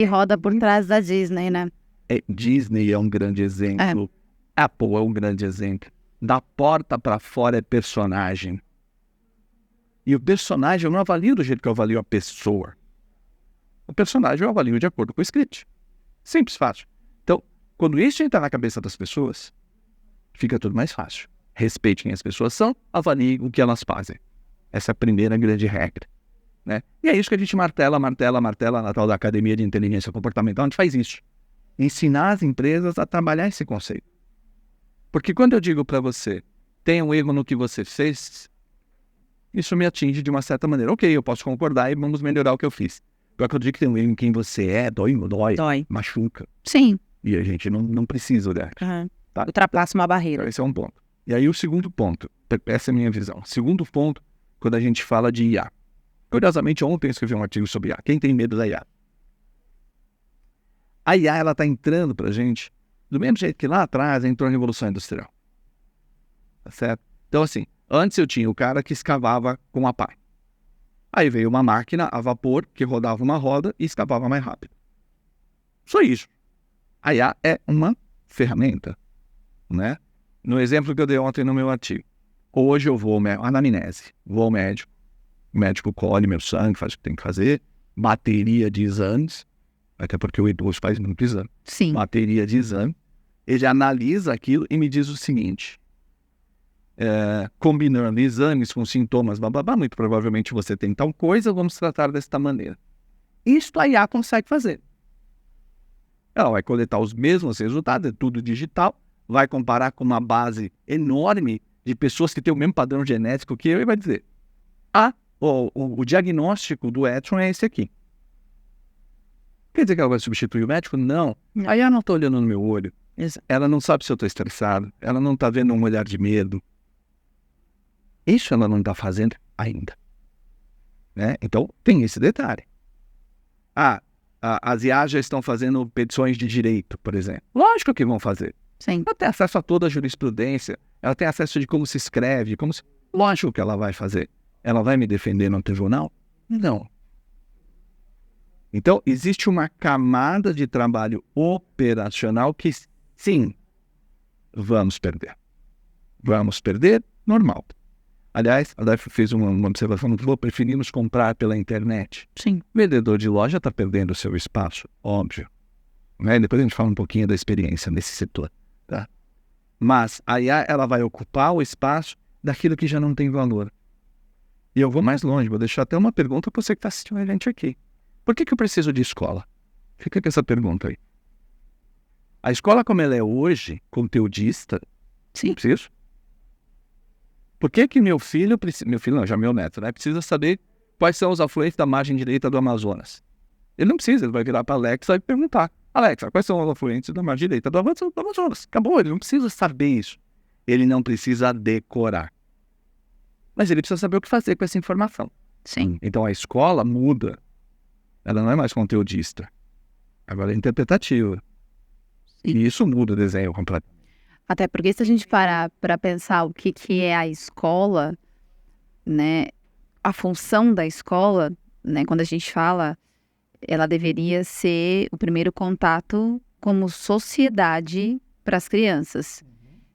E roda por trás da Disney, né? Disney é um grande exemplo. Apple é um grande exemplo. Da porta para fora é personagem. E o personagem eu não avalio do jeito que eu avalio a pessoa. O personagem eu avalio de acordo com o script. Simples, fácil. Então, quando isso entrar na cabeça das pessoas, fica tudo mais fácil. Respeite quem as pessoas são, avalie o que elas fazem. Essa é a primeira grande regra. Né? E é isso que a gente martela na tal da Academia de Inteligência Comportamental. A gente faz isso. Ensinar as empresas a trabalhar esse conceito. Porque quando eu digo para você, tem um erro no que você fez, isso me atinge de uma certa maneira. Ok, eu posso concordar e vamos melhorar o que eu fiz. Agora que eu digo que tem um erro em quem você é, dói, machuca. Sim. E a gente não precisa dessa. Tá? Ultrapassa uma barreira. Então, esse é um ponto. E aí o segundo ponto, essa é a minha visão. Segundo ponto, quando a gente fala de IA. Curiosamente, ontem eu escrevi um artigo sobre IA. Quem tem medo da IA? A IA, ela está entrando para a gente do mesmo jeito que lá atrás entrou a Revolução Industrial. Tá certo? Então, assim, antes eu tinha o cara que escavava com a pá. Aí veio uma máquina a vapor que rodava uma roda e escavava mais rápido. Só isso. A IA é uma ferramenta, né? No exemplo que eu dei ontem no meu artigo. Hoje eu vou, anamnese, vou ao médico, o médico colhe meu sangue, faz o que tem que fazer, bateria de exames, até porque o idoso faz muito exame. Sim. Bateria de exame, ele analisa aquilo e me diz o seguinte, combinando exames com sintomas, muito provavelmente você tem tal coisa, vamos tratar desta maneira. Isso a IA consegue fazer. Ela vai coletar os mesmos resultados, é tudo digital, vai comparar com uma base enorme de pessoas que têm o mesmo padrão genético que eu e vai dizer, o diagnóstico do Edson é esse aqui. Quer dizer que ela vai substituir o médico? Não. A IA não está olhando no meu olho. Exato. Ela não sabe se eu estou estressado. Ela não está vendo um olhar de medo. Isso ela não está fazendo ainda. Né? Então, tem esse detalhe. As IA já estão fazendo petições de direito, por exemplo. Lógico que vão fazer. Sim. Ela tem acesso a toda a jurisprudência. Ela tem acesso de como se escreve. Lógico que ela vai fazer. Ela vai me defender no tribunal? Não. Então, existe uma camada de trabalho operacional que, sim, vamos perder. Vamos perder, normal. Aliás, a DAF fez uma observação muito boa, preferimos comprar pela internet. Sim. O vendedor de loja está perdendo o seu espaço, óbvio. Né? Depois a gente fala um pouquinho da experiência nesse setor. Tá? Mas a IA, ela vai ocupar o espaço daquilo que já não tem valor. E eu vou mais longe, vou deixar até uma pergunta para você que está assistindo a gente aqui. Por que eu preciso de escola? Fica com essa pergunta aí. A escola como ela é hoje, conteudista, sim, preciso. Por que meu filho, já meu neto, né, precisa saber quais são os afluentes da margem direita do Amazonas? Ele não precisa, ele vai virar para a Alexa e perguntar. Alexa, quais são os afluentes da margem direita do Amazonas? Acabou, ele não precisa saber isso. Ele não precisa decorar. Mas ele precisa saber o que fazer com essa informação. Sim. Então a escola muda. Ela não é mais conteudista. Agora é interpretativa. Sim. E isso muda o desenho completamente. Até porque se a gente parar para pensar o que é a escola, né, a função da escola, né, quando a gente fala, ela deveria ser o primeiro contato como sociedade para as crianças.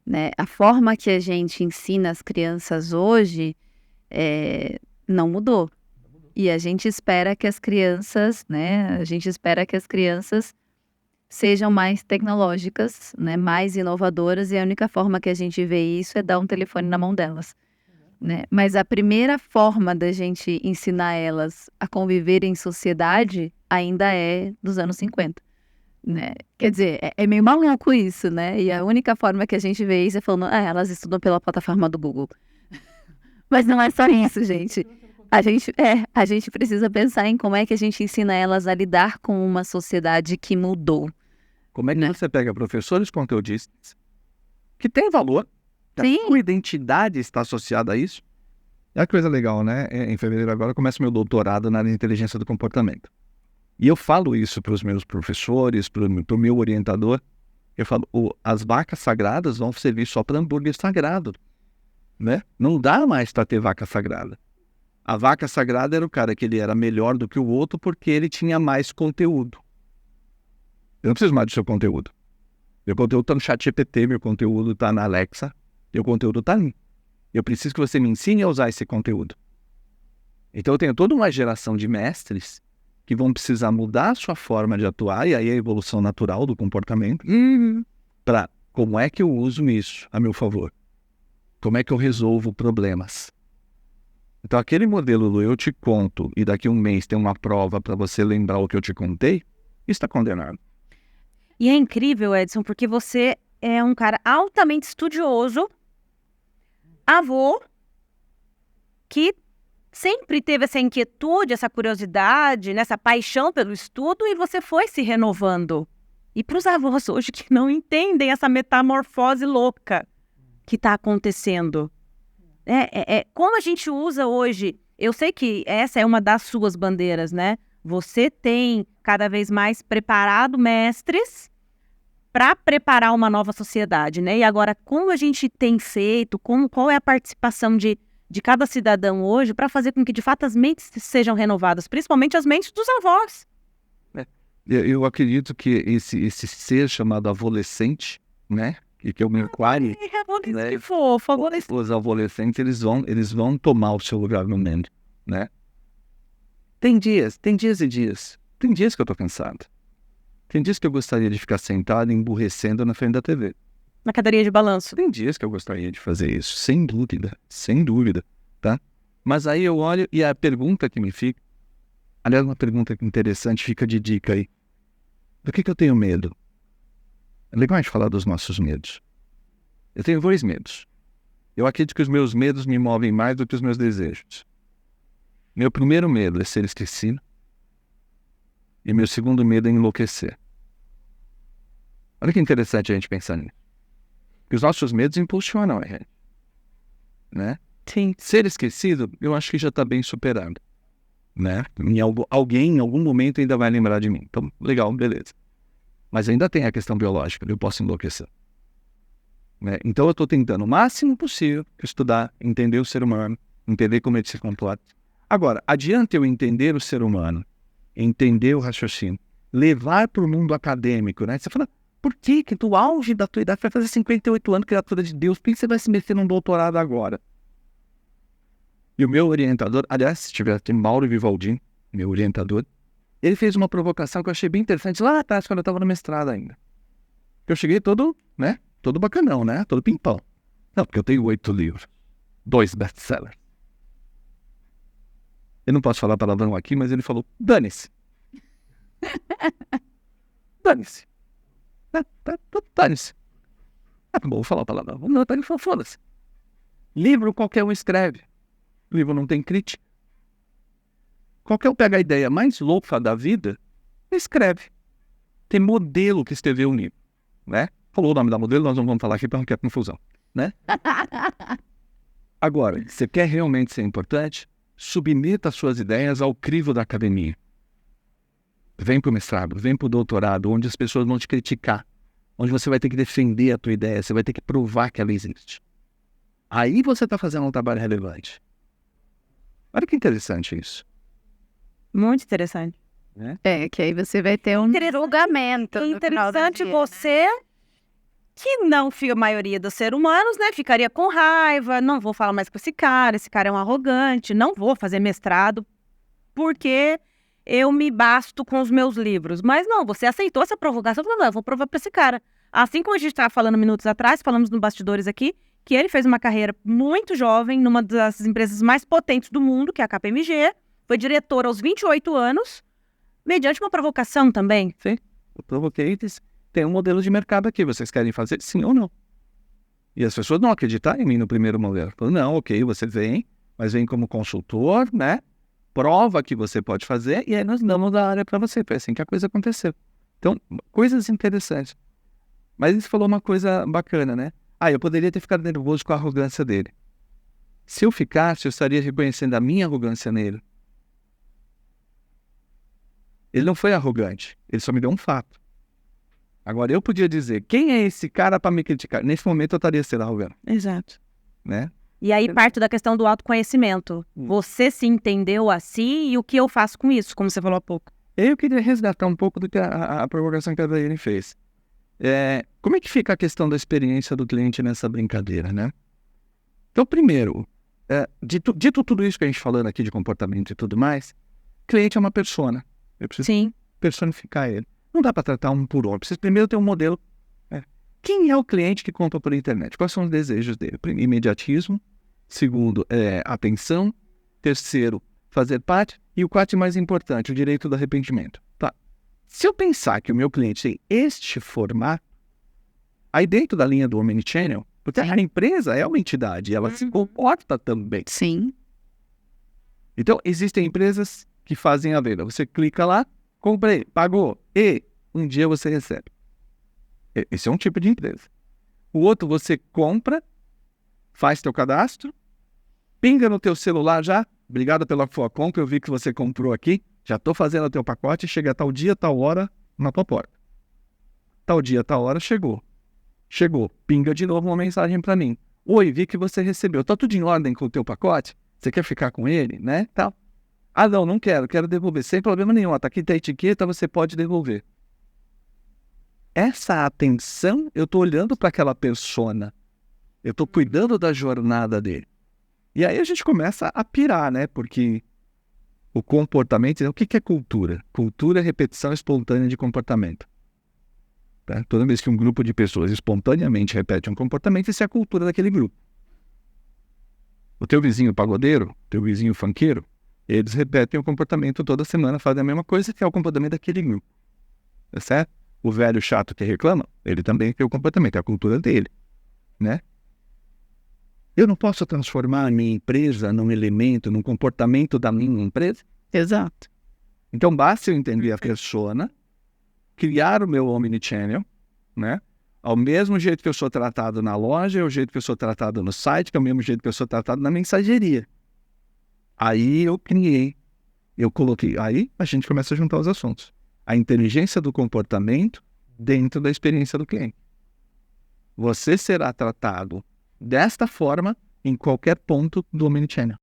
Né? A forma que a gente ensina as crianças hoje não mudou. E a gente espera que as crianças, né, sejam mais tecnológicas, né, mais inovadoras, e a única forma que a gente vê isso é dar um telefone na mão delas. Né? Mas a primeira forma da gente ensinar elas a conviver em sociedade ainda é dos anos 50. Né? Quer dizer, é meio maluco isso, né? E a única forma que a gente vê isso é falando, elas estudam pela plataforma do Google. Mas não é só isso, gente. A gente precisa pensar em como é que a gente ensina elas a lidar com uma sociedade que mudou. Como é que você pega professores conteudistas que têm valor, a sua identidade está associada a isso? É uma coisa legal, né? Em fevereiro agora começa meu doutorado na área de inteligência do comportamento. E eu falo isso para os meus professores, para o meu orientador. Eu falo, as vacas sagradas vão servir só para hambúrguer sagrado. Né? Não dá mais para ter vaca sagrada. A vaca sagrada era o cara que ele era melhor do que o outro porque ele tinha mais conteúdo. Eu não preciso mais do seu conteúdo. Meu conteúdo está no ChatGPT, meu conteúdo está na Alexa, meu conteúdo está ali. Eu preciso que você me ensine a usar esse conteúdo. Então eu tenho toda uma geração de mestres que vão precisar mudar a sua forma de atuar, e aí a evolução natural do comportamento, para como é que eu uso isso a meu favor? Como é que eu resolvo problemas? Então aquele modelo do eu te conto e daqui a um mês tem uma prova para você lembrar o que eu te contei, isso está condenado. E é incrível, Edson, porque você é um cara altamente estudioso, avô, que sempre teve essa inquietude, essa curiosidade, né, essa paixão pelo estudo, e você foi se renovando. E para os avós hoje que não entendem essa metamorfose louca que está acontecendo. Como a gente usa hoje, eu sei que essa é uma das suas bandeiras, né? Você tem cada vez mais preparado mestres para preparar uma nova sociedade, né? E agora, como a gente tem feito, qual é a participação de cada cidadão hoje para fazer com que, de fato, as mentes sejam renovadas, principalmente as mentes dos avós? Eu acredito que esse ser chamado adolescente, né? Que é o meu aquário, né? Que fofo, os adolescentes, eles vão tomar o seu lugar no mundo, né? Tem dias e dias. Tem dias que eu tô cansado. Tem dias que eu gostaria de ficar sentado emburrecendo na frente da TV. Na cadeirinha de balanço. Tem dias que eu gostaria de fazer isso, sem dúvida, tá? Mas aí eu olho e a pergunta que me fica, aliás, uma pergunta interessante, fica de dica aí. Do que eu tenho medo? É legal a gente falar dos nossos medos. Eu tenho 2 medos. Eu acredito que os meus medos me movem mais do que os meus desejos. Meu primeiro medo é ser esquecido. E meu segundo medo é enlouquecer. Olha que interessante a gente pensar nisso. Porque os nossos medos impulsionam a gente. Né? Sim. Ser esquecido, eu acho que já está bem superado. Né? Alguém, em algum momento, ainda vai lembrar de mim. Então, legal, beleza. Mas ainda tem a questão biológica, eu posso enlouquecer. Né? Então eu estou tentando o máximo possível estudar, entender o ser humano, entender como ele se comporta. Agora, adianta eu entender o ser humano, entender o raciocínio, levar para o mundo acadêmico, né? Você fala, por que do auge da tua idade, vai fazer 58 anos, criatura de Deus, por que você vai se meter num doutorado agora? E o meu orientador, aliás, se tiver, tem Mauro Vivaldi, meu orientador, ele fez uma provocação que eu achei bem interessante lá atrás, quando eu estava no mestrado ainda. Eu cheguei todo, né? Todo bacanão, né? Todo pimpão. Não, porque eu tenho 8 livros. 2 best-sellers. Eu não posso falar palavrão aqui, mas ele falou, dane-se. Dane-se. Dane-se. Bom, vou falar palavrão. Não, ele falou, foda-se. Livro qualquer um escreve. Livro não tem crítica. Qualquer um pega a ideia mais louca da vida, escreve. Tem modelo que escreveu um livro, né? Falou o nome da modelo, nós não vamos falar aqui para não criar confusão, né? Agora, você quer realmente ser importante? Submeta as suas ideias ao crivo da academia. Vem para o mestrado, vem para o doutorado, onde as pessoas vão te criticar, onde você vai ter que defender a tua ideia, você vai ter que provar que ela existe. Aí você está fazendo um trabalho relevante. Olha que interessante isso. Muito interessante. Que aí você vai ter um julgamento. Interessante você, que não a maioria dos seres humanos, né, ficaria com raiva, não vou falar mais com esse cara é um arrogante, não vou fazer mestrado, porque eu me basto com os meus livros. Mas não, você aceitou essa provocação, falou, não, eu vou provar para esse cara. Assim como a gente estava falando minutos atrás, falamos no bastidores aqui, que ele fez uma carreira muito jovem, numa das empresas mais potentes do mundo, que é a KPMG, foi diretor aos 28 anos, mediante uma provocação também. Sim, eu provoquei e disse, tem um modelo de mercado aqui, vocês querem fazer sim ou não? E as pessoas não acreditaram em mim no primeiro modelo. Falaram, não, ok, você vem, mas vem como consultor, né? Prova que você pode fazer e aí nós damos a área para você. Foi assim que a coisa aconteceu. Então, coisas interessantes. Mas ele falou uma coisa bacana, né? Eu poderia ter ficado nervoso com a arrogância dele. Se eu ficasse, eu estaria reconhecendo a minha arrogância nele. Ele não foi arrogante, ele só me deu um fato. Agora, eu podia dizer, quem é esse cara para me criticar? Nesse momento, eu estaria sendo arrogante. Exato. Né? E aí parte da questão do autoconhecimento. Você se entendeu assim e o que eu faço com isso, como você falou há pouco. Eu queria resgatar um pouco do que a provocação que a Daiane fez. Como é que fica a questão da experiência do cliente nessa brincadeira, né? Então, primeiro, dito tudo isso que a gente falando aqui de comportamento e tudo mais, cliente é uma persona. Eu preciso personificar ele. Não dá para tratar um por um. Eu preciso primeiro ter um modelo. Quem é o cliente que compra por internet? Quais são os desejos dele? Primeiro, imediatismo. Segundo, atenção. Terceiro, fazer parte. E o quarto mais importante, o direito do arrependimento. Tá. Se eu pensar que o meu cliente tem este formato, aí dentro da linha do Omnichannel, porque a empresa é uma entidade, ela se comporta também. Sim. Então, existem empresas que fazem a venda. Você clica lá, comprei, pagou, e um dia você recebe. Esse é um tipo de empresa. O outro, você compra, faz teu cadastro, pinga no teu celular já, obrigado pela sua compra, eu vi que você comprou aqui, já estou fazendo o teu pacote, chega tal dia, tal hora na tua porta. Tal dia, tal hora, chegou. Chegou, pinga de novo uma mensagem para mim. Oi, vi que você recebeu, tá tudo em ordem com o teu pacote? Você quer ficar com ele, né? Tal. Ah, não quero devolver, sem problema nenhum, tá aqui a etiqueta, você pode devolver. Essa atenção, eu estou olhando para aquela persona, eu estou cuidando da jornada dele. E aí a gente começa a pirar, né? Porque o comportamento, o que é cultura? Cultura é repetição espontânea de comportamento. Tá? Toda vez que um grupo de pessoas espontaneamente repete um comportamento, isso é a cultura daquele grupo. O teu vizinho pagodeiro, teu vizinho funkeiro, eles repetem o comportamento toda semana, fazem a mesma coisa, que é o comportamento daquele grupo. Tá certo? O velho chato que reclama, ele também tem o comportamento, é a cultura dele, né? Eu não posso transformar a minha empresa num elemento, num comportamento da minha empresa? Exato. Então, basta eu entender a persona, criar o meu omnichannel, né? Ao mesmo jeito que eu sou tratado na loja, é o jeito que eu sou tratado no site, que é o mesmo jeito que eu sou tratado na mensageria. Aí eu criei, eu coloquei, aí a gente começa a juntar os assuntos. A inteligência do comportamento dentro da experiência do cliente. Você será tratado desta forma em qualquer ponto do omnichannel.